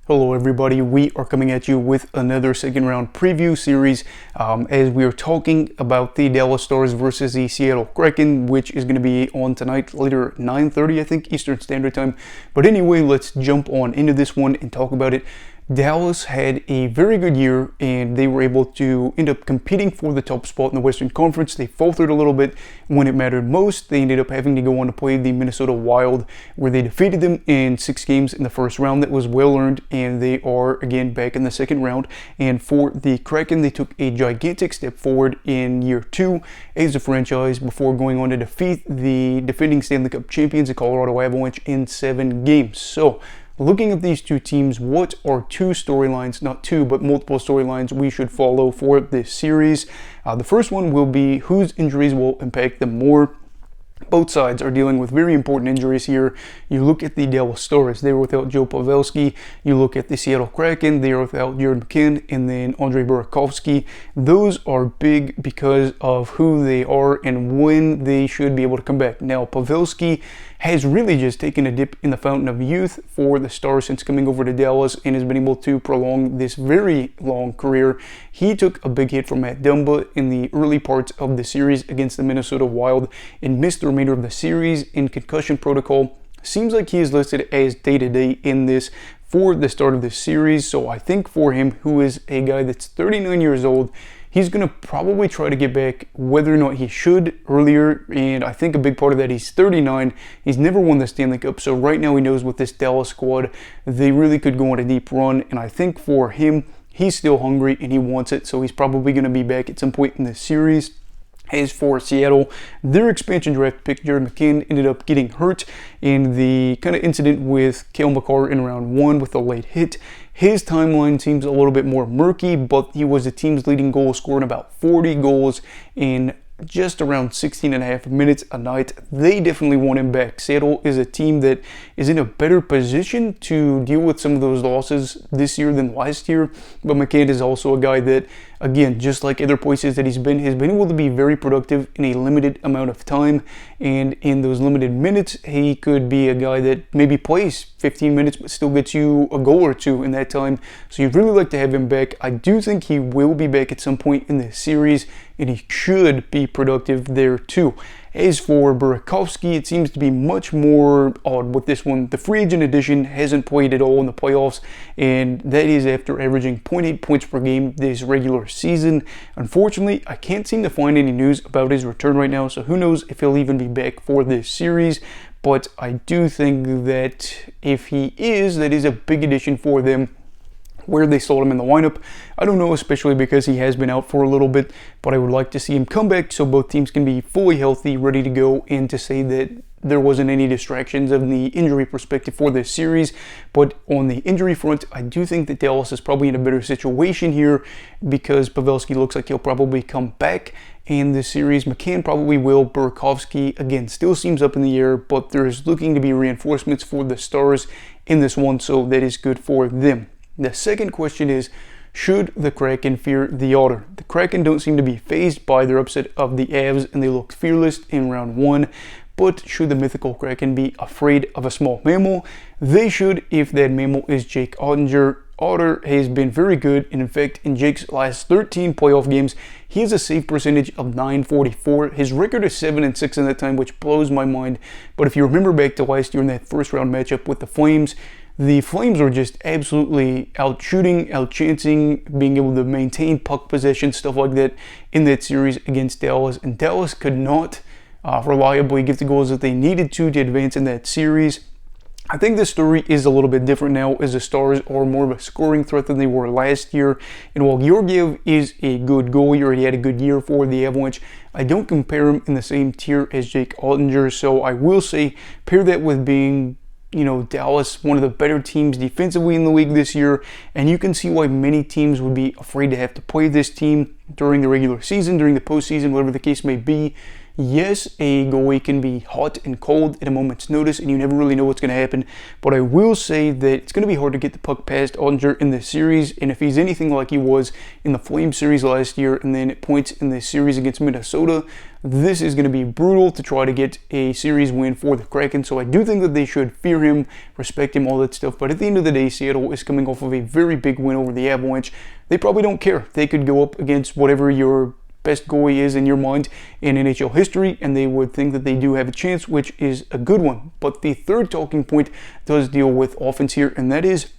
Hello everybody, we are coming at you with another second round preview series as we are talking about the Dallas Stars versus the Seattle Kraken, which is going to be on tonight later at 9:30 I think Eastern Standard Time. But anyway, let's jump on into this one and talk about it. Dallas had a very good year and they were able to end up competing for the top spot in the Western Conference. They faltered a little bit when it mattered most. They ended up having to go on to play the Minnesota Wild, where they defeated them in 6 games in the first round. That was well earned, and they are again back in the second round. And for the Kraken, they took a gigantic step forward in year 2 as a franchise before going on to defeat the defending Stanley Cup champions, the Colorado Avalanche, in 7 games. So looking at these two teams, what are 2 storylines, not 2, but multiple storylines we should follow for this series? The first one will be whose injuries will impact them more. Both sides are dealing with very important injuries here. You look at the Dallas Stars, they were without Joe Pavelski. You look at the Seattle Kraken, they are without Jared McCann and then Andrei Burakovsky. Those are big because of who they are and when they should be able to come back. Now, Pavelski has really just taken a dip in the fountain of youth for the Stars since coming over to Dallas and has been able to prolong this very long career. He took a big hit from Matt Dumba in the early parts of the series against the Minnesota Wild and missed the remainder of the series in concussion protocol. Seems like he is listed as day-to-day in this for the start of this series. So I think for him, who is a guy that's 39 years old, he's going to probably try to get back whether or not he should earlier, and I think a big part of that, he's 39. He's never won the Stanley Cup, so right now he knows with this Dallas squad, they really could go on a deep run, and I think for him, he's still hungry and he wants it, so he's probably going to be back at some point in this series. As for Seattle, their expansion draft pick, Jared McCann, ended up getting hurt in the kind of incident with Cale Makar in round 1 with a late hit. His timeline seems a little bit more murky, but he was the team's leading goal scorer in about 40 goals in just around 16 and a half minutes a night. They definitely want him back. Seattle is a team that is in a better position to deal with some of those losses this year than last year, but McCann is also a guy that, again, just like other places that he's been able to be very productive in a limited amount of time, and in those limited minutes, he could be a guy that maybe plays 15 minutes but still gets you a goal or 2 in that time. So you'd really like to have him back. I do think he will be back at some point in this series, and he should be productive there too. As for Burakovsky, it seems to be much more odd with this one. The free agent edition hasn't played at all in the playoffs, and that is after averaging 0.8 points per game this regular season. Unfortunately, I can't seem to find any news about his return right now, so who knows if he'll even be back for this series. But I do think that if he is, that is a big addition for them. Where they sold him in the lineup, I don't know, especially because he has been out for a little bit, but I would like to see him come back so both teams can be fully healthy, ready to go, and to say that there wasn't any distractions of the injury perspective for this series. But on the injury front, I do think that Dallas is probably in a better situation here because Pavelski looks like he'll probably come back in this series. McCann probably will. Burakovsky, again, still seems up in the air, but there's looking to be reinforcements for the Stars in this one, so that is good for them. The second question is, should the Kraken fear the Otter? The Kraken don't seem to be fazed by their upset of the Avs, and they looked fearless in round 1. But should the mythical Kraken be afraid of a small mammal? They should, if that mammal is Jake Ottinger. Otter has been very good, and in fact, in Jake's last 13 playoff games, he has a save percentage of .944. His record is 7-6 in that time, which blows my mind. But if you remember back to last year in that first round matchup with the Flames, the Flames were just absolutely out-shooting, out-chancing, being able to maintain puck possession, stuff like that in that series against Dallas. And Dallas could not reliably get the goals that they needed to advance in that series. I think the story is a little bit different now as the Stars are more of a scoring threat than they were last year. And while Georgiev is a good goalie, he already had a good year for the Avalanche, I don't compare him in the same tier as Jake Ottinger. So I will say, pair that with being, Dallas, one of the better teams defensively in the league this year, and you can see why many teams would be afraid to have to play this team during the regular season, during the postseason, whatever the case may be. Yes, a goalie can be hot and cold at a moment's notice, and you never really know what's going to happen. But I will say that it's going to be hard to get the puck past Ottinger in this series. And if he's anything like he was in the Flames series last year, and then at points in this series against Minnesota, this is going to be brutal to try to get a series win for the Kraken. So I do think that they should fear him, respect him, all that stuff. But at the end of the day, Seattle is coming off of a very big win over the Avalanche. They probably don't care. They could go up against whatever your best goalie is in your mind in NHL history, and they would think that they do have a chance, which is a good one. But the third talking point does deal with offense here, and that is,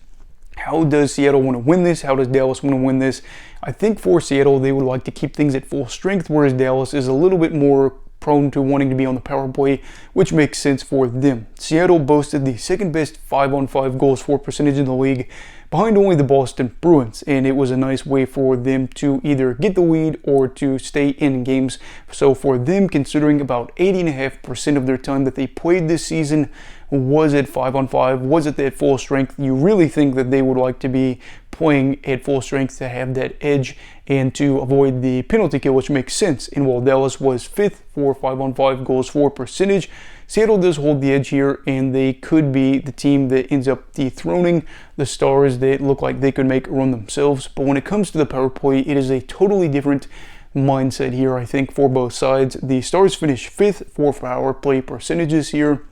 how does Seattle want to win this? How does Dallas want to win this? I think for Seattle, they would like to keep things at full strength, whereas Dallas is a little bit more prone to wanting to be on the power play, which makes sense for them. Seattle boasted the second best 5-on-5 goals for percentage in the league, behind only the Boston Bruins, and it was a nice way for them to either get the lead or to stay in games. So for them, considering about 80.5% of their time that they played this season was at 5-on-5, was at that full strength, you really think that they would like to be playing at full strength to have that edge and to avoid the penalty kill, which makes sense. And while Dallas was 5th for 5-on-5 goals for percentage, Seattle does hold the edge here, and they could be the team that ends up dethroning the Stars that look like they could make a run themselves. But when it comes to the power play, it is a totally different mindset here, I think, for both sides. The Stars finished 5th for power play percentages here.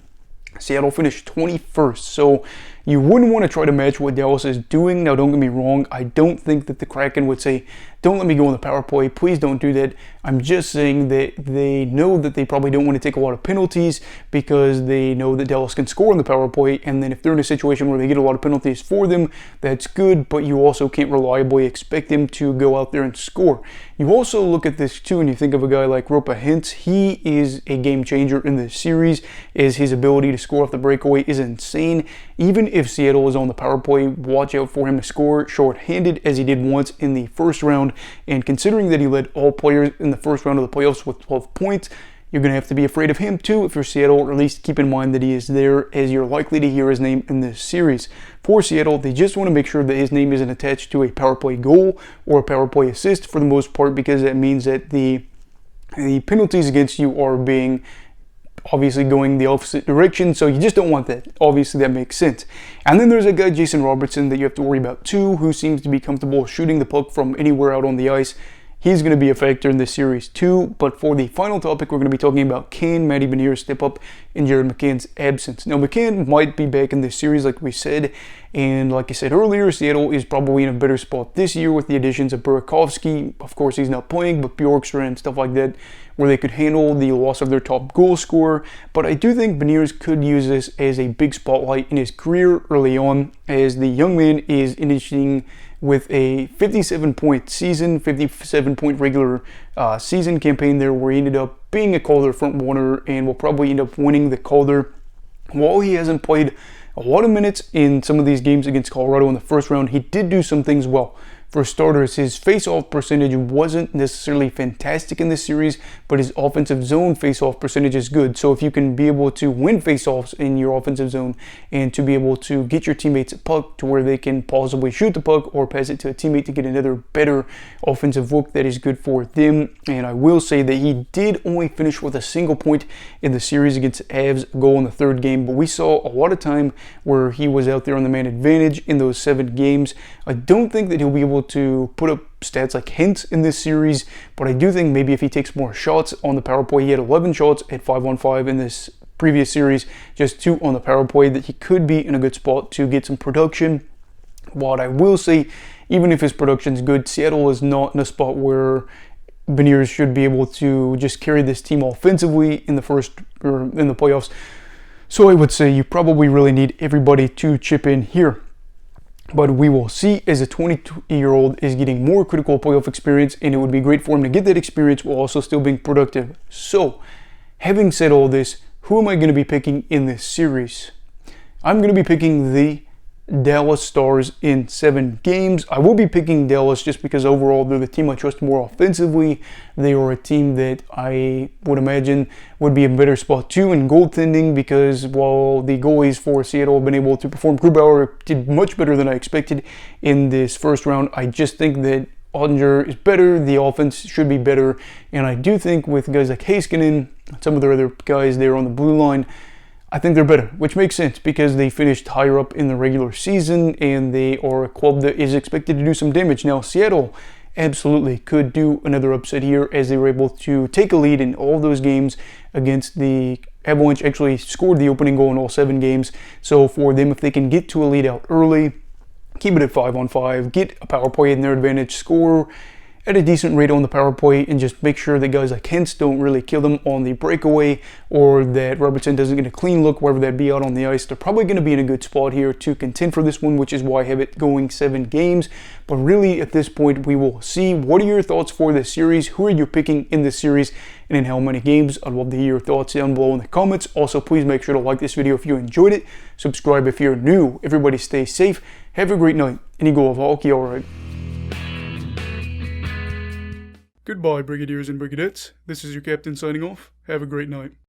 Seattle finished 21st, so you wouldn't want to try to match what Dallas is doing. Now, don't get me wrong, I don't think that the Kraken would say, don't let me go on the power play, please don't do that. I'm just saying that they know that they probably don't want to take a lot of penalties because they know that Dallas can score on the power play, and then if they're in a situation where they get a lot of penalties for them, that's good, but you also can't reliably expect them to go out there and score. You also look at this too, and you think of a guy like Roope Hintz. He is a game changer in this series, as his ability to score off the breakaway is insane. Even if Seattle is on the power play, watch out for him to score short-handed, as he did once in the first round. And considering that he led all players in the first round of the playoffs with 12 points, you're going to have to be afraid of him too if you're Seattle, or at least keep in mind that he is there, as you're likely to hear his name in this series. For Seattle, they just want to make sure that his name isn't attached to a power play goal or a power play assist for the most part, because that means that the penalties against you are being obviously going the opposite direction, so you just don't want that. Obviously, that makes sense. And then there's a guy, Jason Robertson, that you have to worry about too, who seems to be comfortable shooting the puck from anywhere out on the ice. He's going to be a factor in this series too. But for the final topic, we're going to be talking about, can Matty Beniers step up in Jared McCann's absence? Now, McCann might be back in this series, like we said, and like I said earlier, Seattle is probably in a better spot this year with the additions of Burakovsky. Of course, he's not playing, but Bjorkstrand and stuff like that, where they could handle the loss of their top goal scorer. But I do think Beniers could use this as a big spotlight in his career early on, as the young man is initiating with a 57-point season, 57-point regular season campaign there, where he ended up being a Calder front runner and will probably end up winning the Calder. While he hasn't played a lot of minutes in some of these games against Colorado in the first round, he did do some things well. For starters, his face-off percentage wasn't necessarily fantastic in this series, but his offensive zone face-off percentage is good. So if you can be able to win face-offs in your offensive zone and to be able to get your teammates a puck to where they can possibly shoot the puck or pass it to a teammate to get another better offensive look, that is good for them. And I will say that he did only finish with a single point in the series against Avs, goal in the third game, but we saw a lot of time where he was out there on the man advantage in those 7 games. I don't think that he'll be able to put up stats like Hintz in this series, but I do think maybe if he takes more shots on the power play, he had 11 shots at 5-on-5 in this previous series, just 2 on the power play, that he could be in a good spot to get some production. What I will say, even if his production's good, Seattle is not in a spot where Beniers should be able to just carry this team offensively in the playoffs. So I would say you probably really need everybody to chip in here. But we will see, as a 22-year-old is getting more critical playoff experience, and it would be great for him to get that experience while also still being productive. So, having said all this, who am I going to be picking in this series? I'm going to be picking the Dallas Stars in 7 games. I will be picking Dallas just because overall they're the team I trust more offensively. They are a team that I would imagine would be a better spot too in goaltending, because while the goalies for Seattle have been able to perform, Grubauer did much better than I expected in this first round. I just think that Ottinger is better, the offense should be better, and I do think with guys like Heiskanen, some of the other guys there on the blue line, I think they're better, which makes sense because they finished higher up in the regular season and they are a club that is expected to do some damage. Now, Seattle absolutely could do another upset here as they were able to take a lead in all those games against the Avalanche. Actually scored the opening goal in all 7 games. So for them, if they can get to a lead out early, keep it at 5-on-5, get a power play in their advantage, score at a decent rate on the power play, and just make sure that guys like Hintz don't really kill them on the breakaway, or that Robertson doesn't get a clean look, wherever that be out on the ice. They're probably going to be in a good spot here to contend for this one, which is why I have it going 7 games. But really, at this point, we will see. What are your thoughts for this series? Who are you picking in this series, and in how many games? I'd love to hear your thoughts down below in the comments. Also, please make sure to like this video if you enjoyed it. Subscribe if you're new. Everybody stay safe. Have a great night, and you go of hockey alright. Goodbye, Brigadiers and Brigadettes. This is your captain signing off. Have a great night.